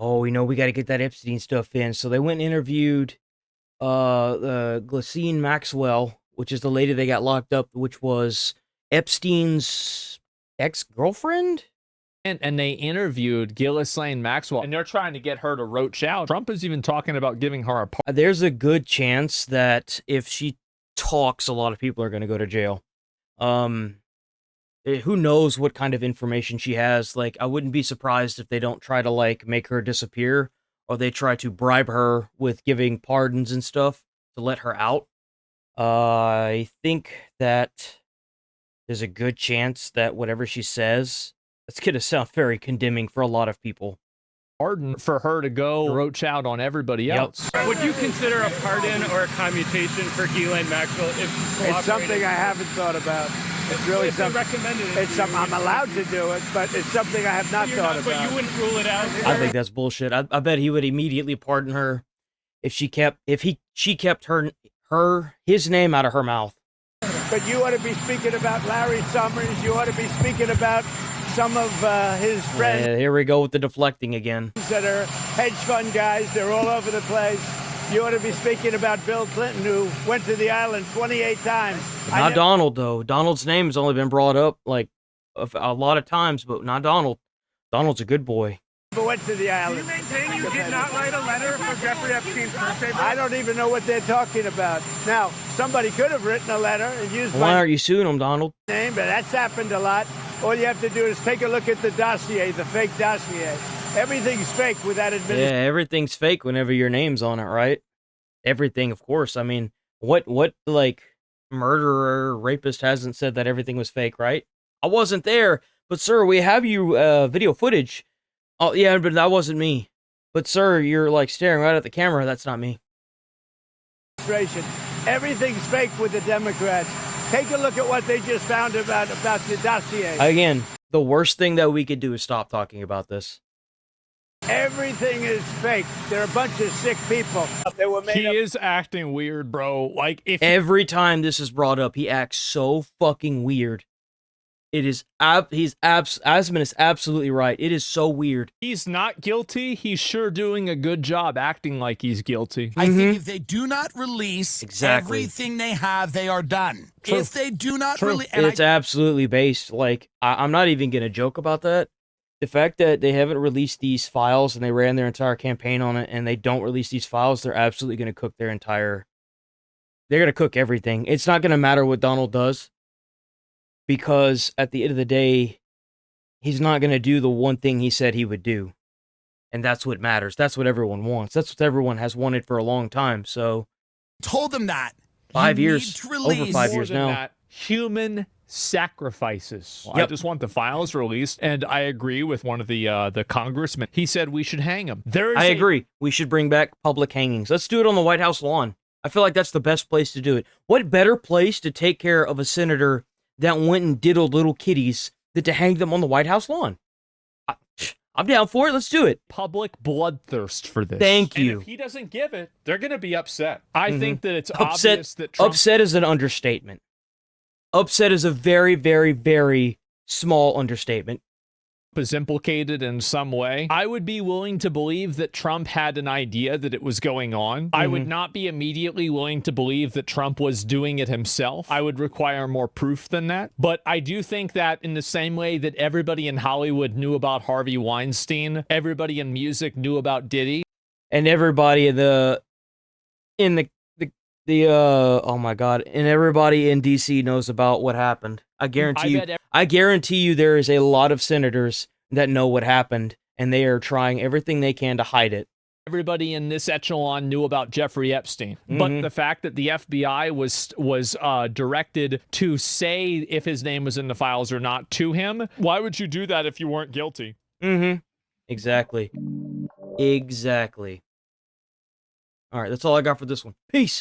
Oh, we got to get that Epstein stuff in. So they went and interviewed Ghislaine Maxwell, which is the lady they got locked up, which was Epstein's ex-girlfriend. And they interviewed Ghislaine Maxwell, and they're trying to get her to roach out. Trump is even talking about giving her a pardon. There's a good chance that if she talks, a lot of people are going to go to jail. Who knows what kind of information she has? Like, I wouldn't be surprised if they don't try to, like, make her disappear, or they try to bribe her with giving pardons and stuff to let her out. I think that there's a good chance that whatever she says, it's going to sound very condemning for a lot of people. Pardon for her to go roach out on everybody else. Would you consider a pardon or a commutation for Ghislaine Maxwell if it's something I haven't thought about. It's really something. It's something I'm allowed to do it, but it's something I have not thought about. But you wouldn't rule it out. I think that's bullshit. I bet he would immediately pardon her if she kept his name out of her mouth. But you ought to be speaking about Larry Summers. You ought to be speaking about some of his friends. Yeah, here we go with the deflecting again. That are hedge fund guys. They're all over the place. You ought to be speaking about Bill Clinton, who went to the island 28 times. Not Donald, though. Donald's name has only been brought up like a lot of times, but not Donald. Donald's a good boy. Went to the island. Do you maintain you did not write a letter for Jeffrey Epstein's birthday? I don't even know what they're talking about. Now, somebody could have written a letter and used Why aren't you suing him, Donald? Name, but that's happened a lot. All you have to do is take a look at the dossier, the fake dossier. Everything's fake with that administration. Yeah, everything's fake whenever your name's on it, right? Everything, of course. I mean, what like murderer, rapist hasn't said that everything was fake, right? I wasn't there, but sir, we have you video footage. Oh yeah, but that wasn't me. But sir, you're like staring right at the camera. That's not me. Everything's fake with the Democrats. Take a look at what they just found about the dossier. Again, the worst thing that we could do is stop talking about this. Everything is fake. They're a bunch of sick people. They were made up. Is acting weird, bro. Like, if every time this is brought up, he acts so fucking weird. It is Asman is absolutely right. It is so weird. He's not guilty. He's sure doing a good job acting like he's guilty. I think if they do not release everything they have, they are done. True. If they do not release, it's absolutely based. Like, I'm not even gonna joke about that. The fact that they haven't released these files and they ran their entire campaign on it, and they don't release these files, they're absolutely gonna cook their entire. They're gonna cook everything. It's not gonna matter what Donald does. Because at the end of the day, he's not going to do the one thing he said he would do. And that's what matters. That's what everyone wants. That's what everyone has wanted for a long time. So, told them that. 5 years. Over 5 years now. That, human sacrifices. Well, yep. I just want the files released. And I agree with one of the congressmen. He said we should hang him. I agree. We should bring back public hangings. Let's do it on the White House lawn. I feel like that's the best place to do it. What better place to take care of a senator that went and diddled little kitties than to hang them on the White House lawn? I'm down for it. Let's do it. Public bloodthirst for this. Thank you. And if he doesn't give it, they're going to be upset. I think that it's obvious that Trump... Upset is an understatement. Upset is a very, very, very small understatement. Is implicated in some way. I would be willing to believe that Trump had an idea that it was going on. I would not be immediately willing to believe that Trump was doing it himself. I would require more proof than that. But I do think that in the same way that everybody in Hollywood knew about Harvey Weinstein, everybody in music knew about Diddy, and everybody oh my God, and everybody in DC knows about what happened. I guarantee you there is a lot of senators that know what happened, and they are trying everything they can to hide it. Everybody in this echelon knew about Jeffrey Epstein, but the fact that the FBI was directed to say if his name was in the files or not to him, why would you do that if you weren't guilty? Exactly. All right, that's all I got for this one. Peace.